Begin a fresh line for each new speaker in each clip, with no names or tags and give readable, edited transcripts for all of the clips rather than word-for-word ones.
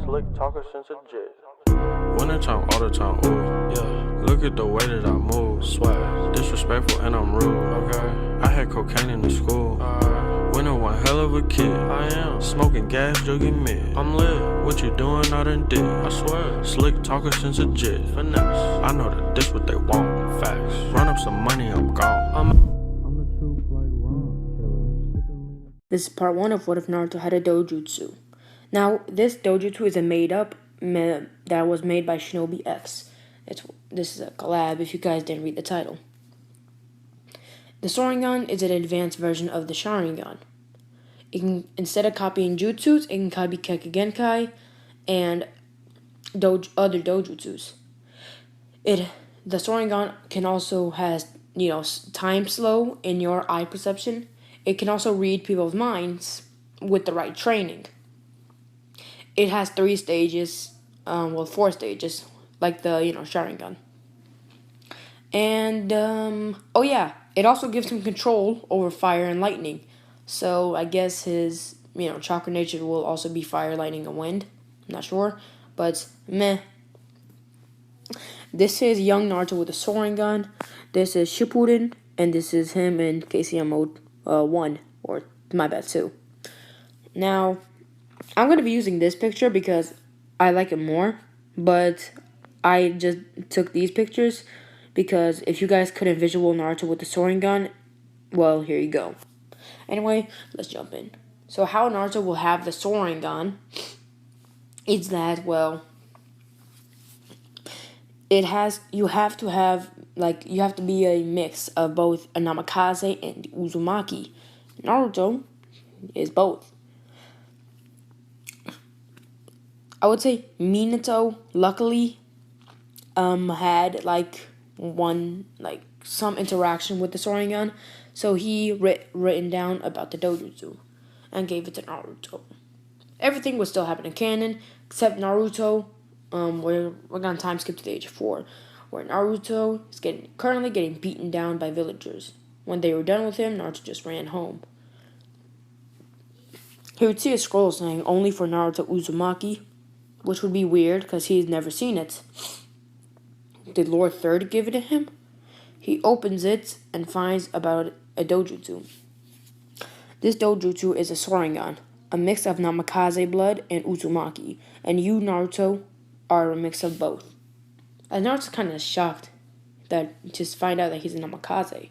Slick talker since a jet. Wintertime, all the time, ooh, yeah. Look at the way that I move, swag. Disrespectful and I'm rude, okay. I had cocaine in the school. Winter one hell of a kid. I am smoking gas, jogging mid. I'm lit. What you doing? I done did. I swear. Slick talker since a jet. Finesse. I know that this what they want. Facts. Run up some money, I'm gone. I'm the truth like Ron.
This is part 1 of What If Naruto Had a Dojutsu. Now, this dojutsu is a that was made by Shinobi X. This is a collab if you guys didn't read the title. The Sōragan is an advanced version of the Sharingan. Instead of copying jutsus, it can copy Kekkei and other dojutsus. The Sōragan can also has time slow in your eye perception. It can also read people's minds with the right training. It has 3 stages, 4 stages, like the Sharingan. And it also gives him control over fire and lightning. So I guess his chakra nature will also be fire, lightning, and wind. I'm not sure, but meh. This is young Naruto with a Sōragan. This is Shippuden, and this is him in KCM mode 1, or my bad 2. Now, I'm going to be using this picture because I like it more, but I just took these pictures because if you guys couldn't visual Naruto with the Sōragan, well, here you go. Anyway, let's jump in. So how Naruto will have the Sōragan is that, you have to be a mix of both a Namikaze and Uzumaki. Naruto is both. I would say Minato, luckily, had some interaction with the Sōragan, so he written down about the dojutsu and gave it to Naruto. Everything was still happening in canon, except Naruto. We're gonna time skip to the age of 4, where Naruto is currently getting beaten down by villagers. When they were done with him, Naruto just ran home. He would see a scroll saying only for Naruto Uzumaki, which would be weird because he's never seen it. Did Lord Third give it to him? He opens it and finds about a dojutsu. This dojutsu is a Sōragan, a mix of Namikaze blood and Uzumaki, and you, Naruto, are a mix of both. And Naruto's kind of shocked that just find out that he's a Namikaze.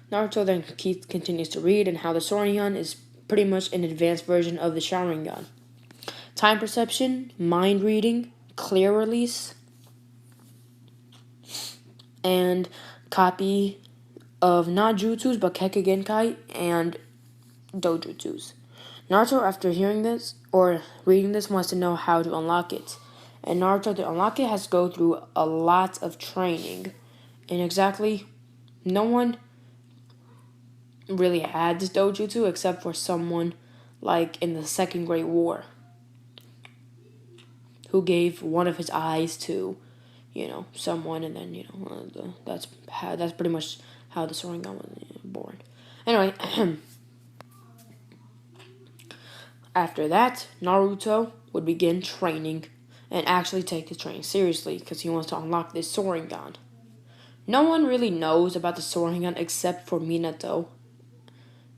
Naruto then continues to read and how the Sōragan is pretty much an advanced version of the Sharingan. Time perception, mind reading, clear release, and copy of not jutsus but Kekkei and dojutsus. Naruto, after hearing this or reading this, wants to know how to unlock it. And Naruto, to unlock it, has to go through a lot of training. And no one really had this dojutsu except for someone like in the Second Great War, who gave one of his eyes to, someone, and then, that's pretty much how the Sōragan was born. Anyway, after that, Naruto would begin training and actually take his training seriously because he wants to unlock this Sōragan. No one really knows about the Sōragan except for Minato,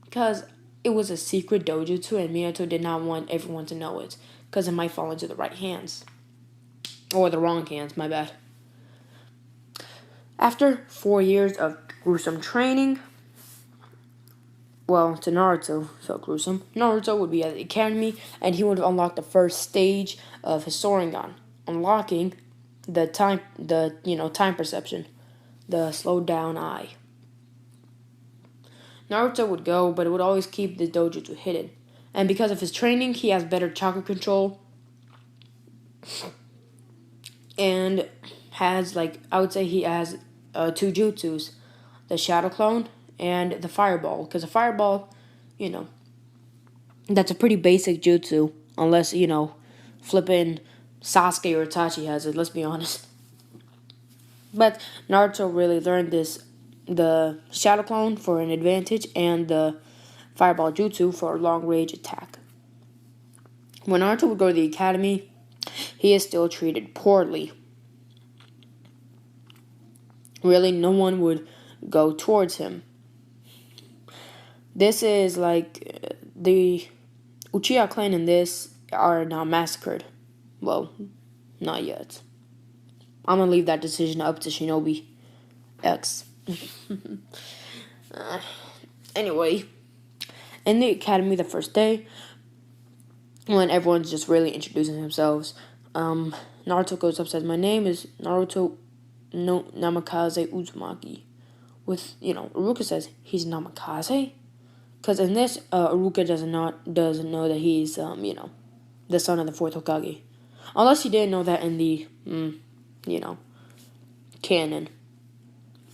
because it was a secret dojutsu and Minato did not want everyone to know it because it might fall into the right hands. Or the wrong hands, my bad. After 4 years of gruesome training, to Naruto felt gruesome, Naruto would be at the academy and he would unlock the first stage of his Sōragan, unlocking the time perception, the slowed down eye. Naruto would go, but it would always keep the dojutsu hidden. And because of his training, he has better chakra control. And has, I would say he has 2 jutsus. The Shadow Clone and the Fireball. Because the Fireball, that's a pretty basic jutsu. Unless, flippin' Sasuke or Itachi has it, let's be honest. But Naruto really learned the Shadow Clone for an advantage and the Fireball Jutsu for a long range attack. When Naruto would go to the academy, he is still treated poorly. Really, no one would go towards him. This is like the Uchiha clan in this are not massacred. Well, not yet. I'm gonna leave that decision up to Shinobi X. Anyway, in the academy the first day, when everyone's just really introducing themselves, Naruto goes up and says, "My name is Naruto no Namikaze Uzumaki." With, Iruka says, "He's Namikaze?" Because in this, Iruka doesn't know that he's, the son of the 4th Hokage. Unless he didn't know that in the, canon.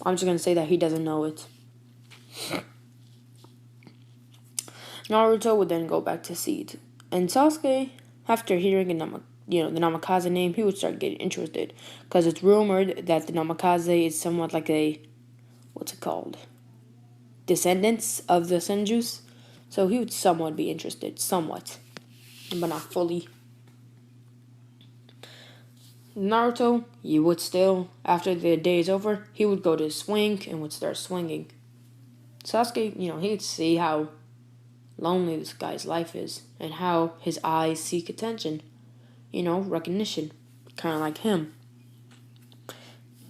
I'm just going to say that he doesn't know it. Naruto would then go back to Seed. And Sasuke, after hearing the Namikaze name, he would start getting interested. Because it's rumored that the Namikaze is somewhat like a, what's it called? Descendants of the Senjus. So he would somewhat be interested. Somewhat. But not fully. Naruto, he would still, after the day is over, he would go to swing and would start swinging. Sasuke, he'd see how lonely this guy's life is and how his eyes seek attention. Recognition. Kind of like him.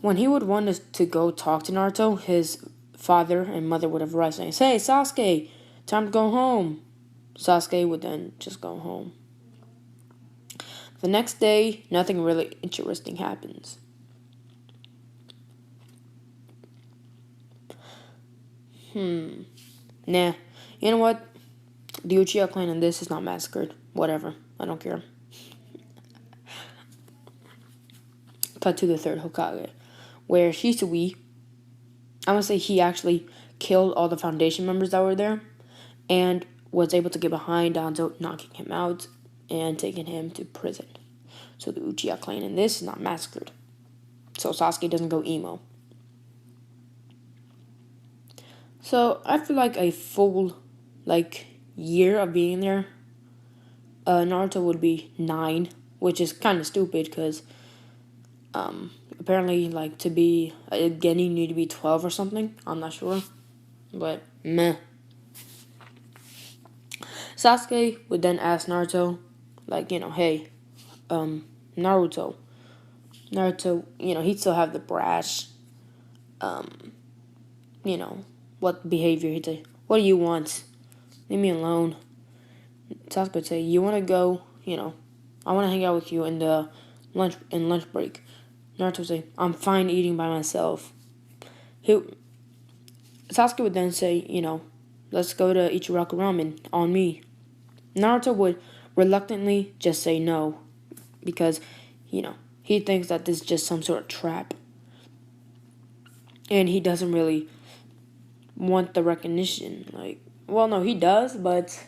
When he would want to go talk to Naruto, his father and mother would have arrived saying, "Hey, Sasuke, time to go home." Sasuke would then just go home. The next day, nothing really interesting happens. Nah. You know what? The Uchiha clan in this is not massacred. Whatever. I don't care. Cut to the 3rd Hokage, where Shisui, I'm going to say he actually killed all the Foundation members that were there and was able to get behind Danzo, knocking him out and taking him to prison. So the Uchiha clan in this is not massacred. So Sasuke doesn't go emo. So after like a full year of being there, Naruto would be 9, which is kind of stupid because apparently to be a Genin you need to be 12 or something. I'm not sure, but meh. Sasuke would then ask Naruto, hey, Naruto, he'd still have the brash, what behavior. He'd say, "What do you want? Leave me alone." Sasuke would say, "You want to go, I want to hang out with you in the lunch break." Naruto would say, "I'm fine eating by myself." Sasuke would then say, "Let's go to Ichiraku Ramen on me." Naruto would reluctantly just say no because, he thinks that this is just some sort of trap. And he doesn't really want the recognition. No, he does, but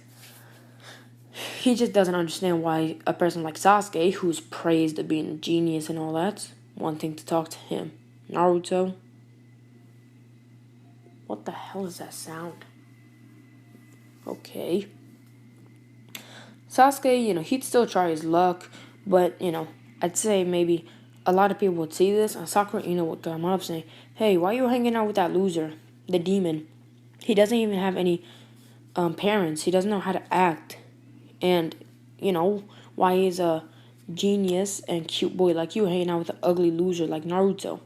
he just doesn't understand why a person like Sasuke, who's praised as being a genius and all that, wanting to talk to him. Naruto. What the hell is that sound? Okay. Sasuke, he'd still try his luck, but, I'd say maybe a lot of people would see this, and Sakura Ino would come up saying, "Hey, why are you hanging out with that loser, the demon? He doesn't even have any parents. He doesn't know how to act. And, why is a genius and cute boy like you hanging out with an ugly loser like Naruto?"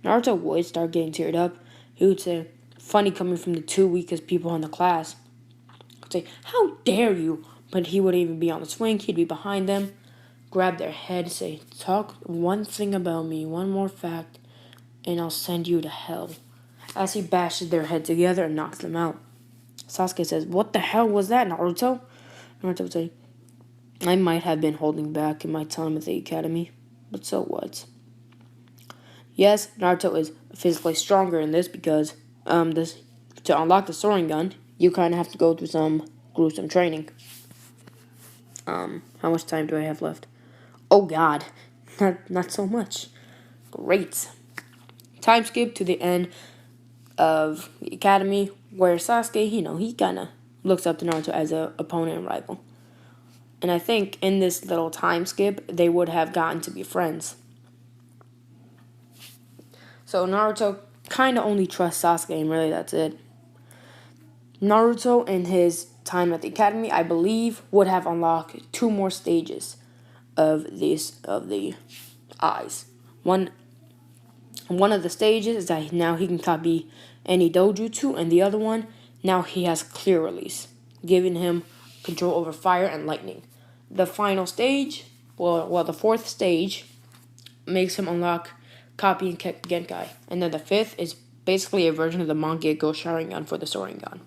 Naruto would start getting teared up. He would say, "Funny coming from the 2 weakest people in the class." He'd say, "How dare you?" But he wouldn't even be on the swing. He'd be behind them, grab their head, say, "Talk one thing about me, one more fact, and I'll send you to hell." As he bashes their head together and knocks them out. Sasuke says, "What the hell was that, Naruto?" Naruto would say, "I might have been holding back in my time at the academy, but so what?" Yes, Naruto is physically stronger in this because to unlock the Sōragan, you kind of have to go through some gruesome training. How much time do I have left? Oh God, not so much. Great. Time skip to the end of the academy where Sasuke, he kind of looks up to Naruto as an opponent and rival. And I think in this little time skip, they would have gotten to be friends. So Naruto kind of only trusts Sasuke, and really that's it. Naruto, in his time at the academy, I believe, would have unlocked 2 more stages of the eyes. One of the stages is that now he can copy any dojutsu, and the other one, now he has clear release, giving him control over fire and lightning. The final stage, the 4th stage, makes him unlock copying Genkai, and then the 5th is basically a version of the Mangekyo Sharingan for the Sōragan.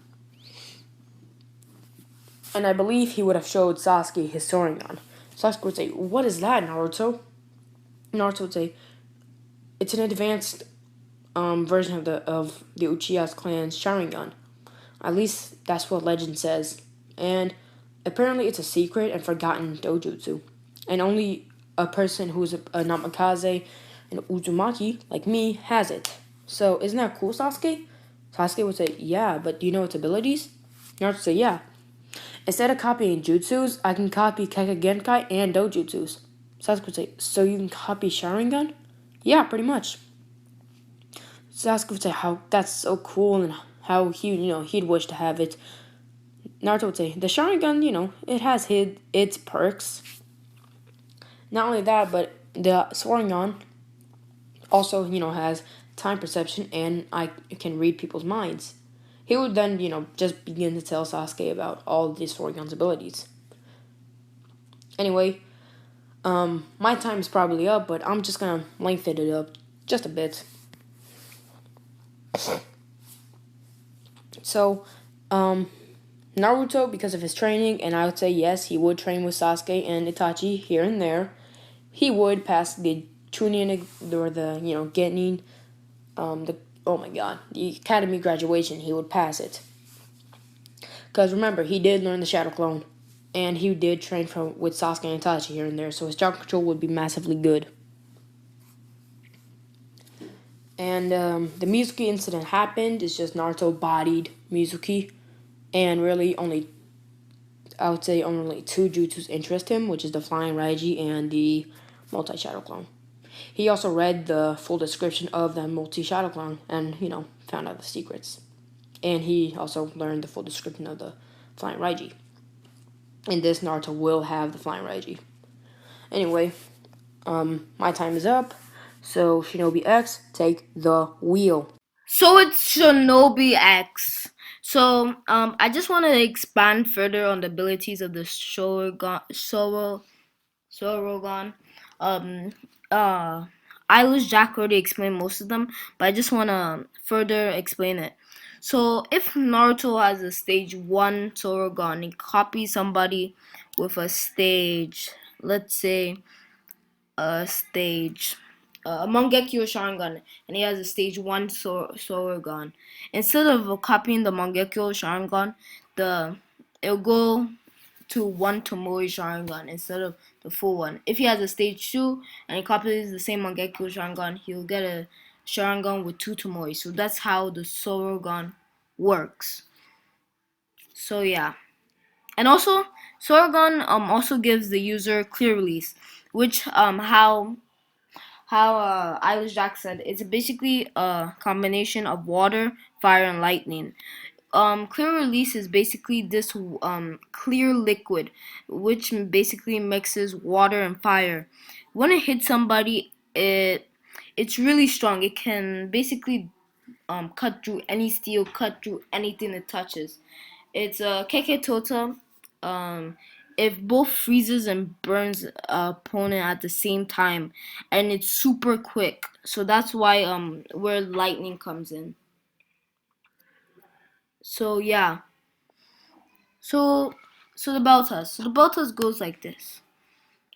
And I believe he would have showed Sasuke his Sōragan. Sasuke would say, "What is that, Naruto?" Naruto would say, "It's an advanced version of the Uchiha's clan's Sharingan. At least that's what legend says. And apparently it's a secret and forgotten dojutsu. And only a person who's a Namikaze and Uzumaki, like me, has it. So isn't that cool, Sasuke?" Sasuke would say, "Yeah, but do you know its abilities?" Naruto would say, "Yeah. Instead of copying jutsus, I can copy Kekkei Genkai and dojutsus." Sasuke would say, "So you can copy Sharingan?" "Yeah, pretty much." Sasuke would say how that's so cool and how he'd wish to have it. Naruto would say, "The Sharingan, it has its perks. Not only that, but the Sōragan also, has time perception and I can read people's minds." He would then, just begin to tell Sasuke about all of these Sōragan's abilities. Anyway, my time is probably up, but I'm just gonna lengthen it up just a bit. So, Naruto, because of his training, and I would say yes, he would train with Sasuke and Itachi here and there. He would pass the Chunin or the Genin, the academy graduation. He would pass it. Because remember, he did learn the Shadow Clone, and he did train with Sasuke and Itachi here and there, so his chakra control would be massively good. And the Mizuki incident happened. It's just Naruto bodied Mizuki, and really only 2 jutsus interest him, which is the Flying Raiji and the Multi-Shadow Clone. He also read the full description of the Multi-Shadow Clone and, found out the secrets. And he also learned the full description of the Flying Raiji. In this, Naruto will have the Flying Raiji. Anyway, my time is up. So, Shinobi X, take the wheel.
So it's Shinobi X. So I just want to expand further on the abilities of the Sōragan. Eilish Jack already explained most of them, but I just want to further explain it. So if Naruto has a stage 1 Sōragan, he copies somebody with a stage, let's say a stage Mangekyo Sharingan, and he has a stage 1 Sōragan. Instead of copying the Mangekyo Sharingan, it'll go to 1 Tomoe Sharingan instead of the full one. If he has a stage 2 and he copies the same Mangekyo Sharingan, he'll get a Sharingan with 2 Tomoe. So that's how the Sōragan works. So yeah. And also, Sōragan also gives the user clear release, which how Eilish Jack said, it's basically a combination of water, fire, and lightning. Clear release is basically this clear liquid, which basically mixes water and fire. When it hits somebody, it's really strong. It can basically cut through any steel, cut through anything it touches. It's a Kekkei Tota. It both freezes and burns an opponent at the same time, and it's super quick. So that's why where lightning comes in. So yeah. So the Beltas. So the Beltas goes like this.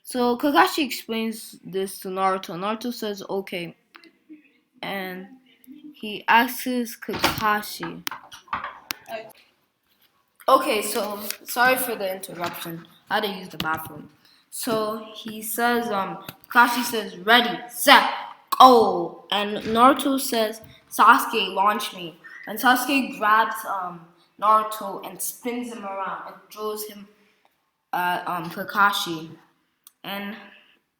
So Kakashi explains this to Naruto. Naruto says okay, and he asks Kakashi. Okay, so sorry for the interruption. I had to use the bathroom. So he says, Kakashi says, ready, set, go. And Naruto says, Sasuke, launch me. And Sasuke grabs Naruto and spins him around and throws him at Kakashi, and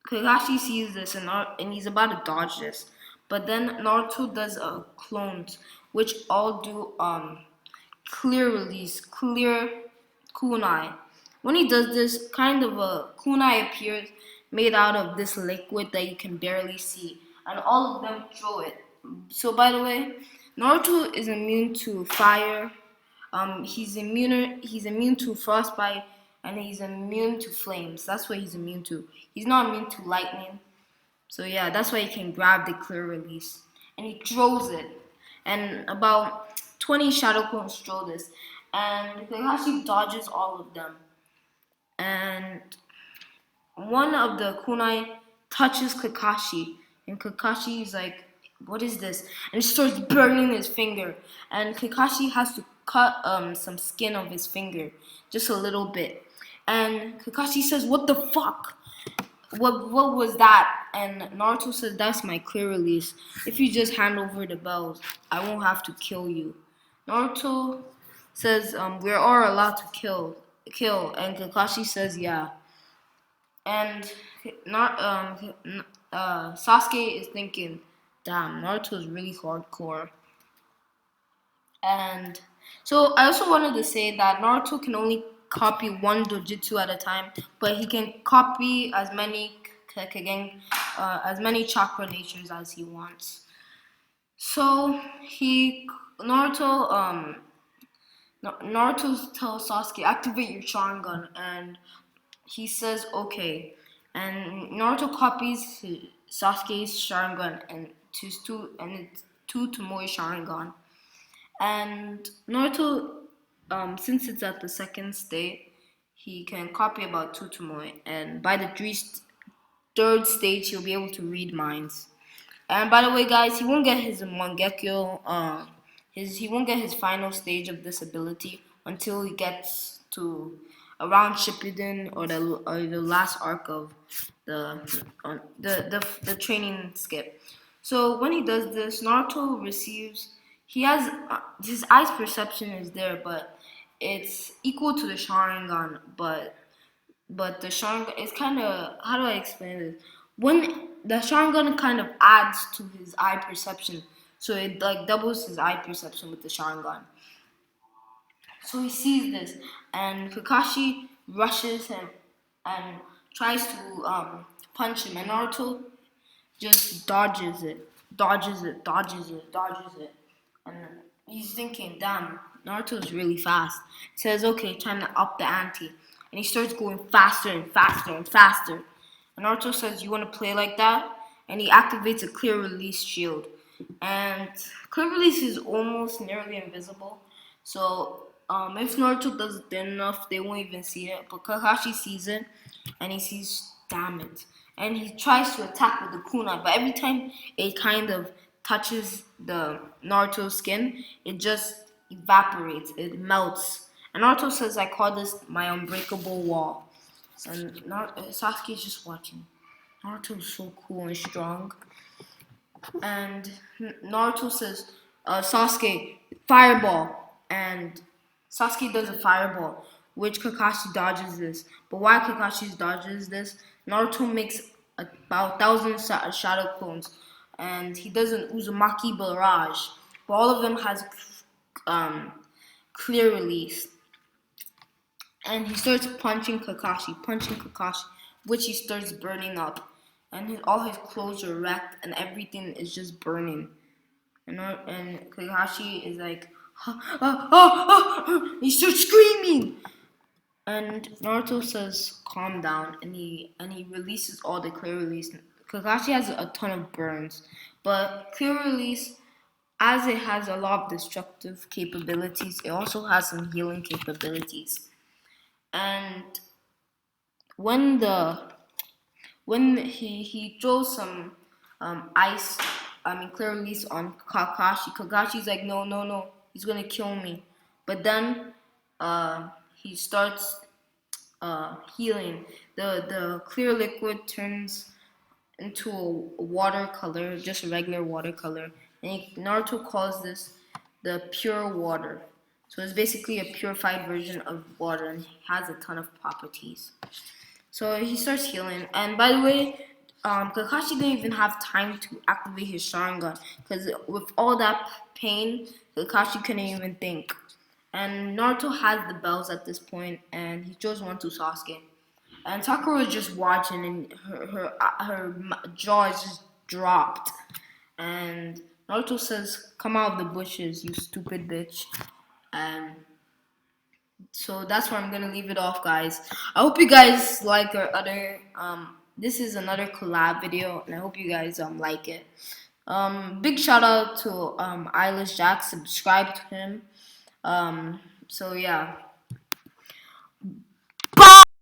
Kakashi sees this and he's about to dodge this, but then Naruto does clones, which all do clear release, clear kunai. When he does this, kind of a kunai appears made out of this liquid that you can barely see, and all of them throw it. So, by the way, Naruto is immune to fire. He's immune to frostbite, and he's immune to flames. That's what he's immune to. He's not immune to lightning. So yeah, that's why he can grab the clear release, and he throws it, and about 20 shadow clones throw this, and Kakashi dodges all of them, and one of the kunai touches Kakashi, and Kakashi is like, "What is this?" And it starts burning his finger, and Kakashi has to cut some skin of his finger, just a little bit, and Kakashi says, "What the fuck? What was that?" And Naruto says, "That's my clear release. If you just hand over the bells, I won't have to kill you." Naruto says, "We're all allowed to kill," and Kakashi says, "Yeah." And Sasuke is thinking, "Damn, Naruto is really hardcore." And so I also wanted to say that Naruto can only copy one dojutsu at a time, but he can copy as many as many chakra natures as he wants. So Naruto tells Sasuke, "Activate your Sharingan," and he says okay. And Naruto copies Sasuke's Sharingan and it's two Tomoe Sharingan. And Naruto, since it's at the second state, he can copy about two Tomoe, and by the third stage, he'll be able to read minds. And by the way, guys, he won't get his Mangekyo, he won't get his final stage of this ability until he gets to around Shippuden or the last arc of the training skip. So when he does this, Naruto receives. He has his eyes perception is there, but it's equal to the Sharingan. But the Sharingan is kind of, how do I explain this? When the Sharingan kind of adds to his eye perception, so it like doubles his eye perception with the Sharingan. So he sees this, and Kakashi rushes him and tries to punch him, and Naruto just dodges it, and he's thinking, "Damn, Naruto's really fast." He says, "Okay, time to up the ante," and he starts going faster and faster and faster. And Naruto says, "You want to play like that?" And he activates a clear release shield, and clear release is almost nearly invisible. So if Naruto does it enough, they won't even see it. But Kakashi sees it, and he sees, "Damn it!" And he tries to attack with the kunai, but every time it kind of touches the Naruto skin, it just evaporates, it melts. And Naruto says, "I call this my unbreakable wall." And Sasuke is just watching. Naruto is so cool and strong. And Naruto says, "Sasuke, fireball." And Sasuke does a fireball, which Kakashi dodges this. But why Kakashi dodges this, Naruto makes about 1,000 shadow clones, and he does an Uzumaki barrage. But all of them has clear release. And he starts punching Kakashi, which he starts burning up. And all his clothes are wrecked, and everything is just burning. And Kakashi is like, he starts screaming. And Naruto says, "Calm down," and he releases all the clear release. Kakashi has a ton of burns, but clear release, as it has a lot of destructive capabilities, it also has some healing capabilities. And when he throws some ice, clear release on Kakashi, Kakashi's like, "No, no, no, he's gonna kill me." But then he starts healing. The clear liquid turns into a watercolor, just a regular watercolor. And Naruto calls this the pure water. So it's basically a purified version of water and has a ton of properties. So he starts healing, and by the way, Kakashi didn't even have time to activate his Sharingan because with all that pain, Kakashi couldn't even think. And Naruto has the bells at this point, and he chose one to Sasuke. And Sakura was just watching, and her jaw is just dropped. And Naruto says, "Come out of the bushes, you stupid bitch." And so that's where I'm gonna leave it off, guys. I hope you guys like our other this is another collab video, and I hope you guys like it. Big shout out to Eilish Jack. Subscribe to him. So yeah.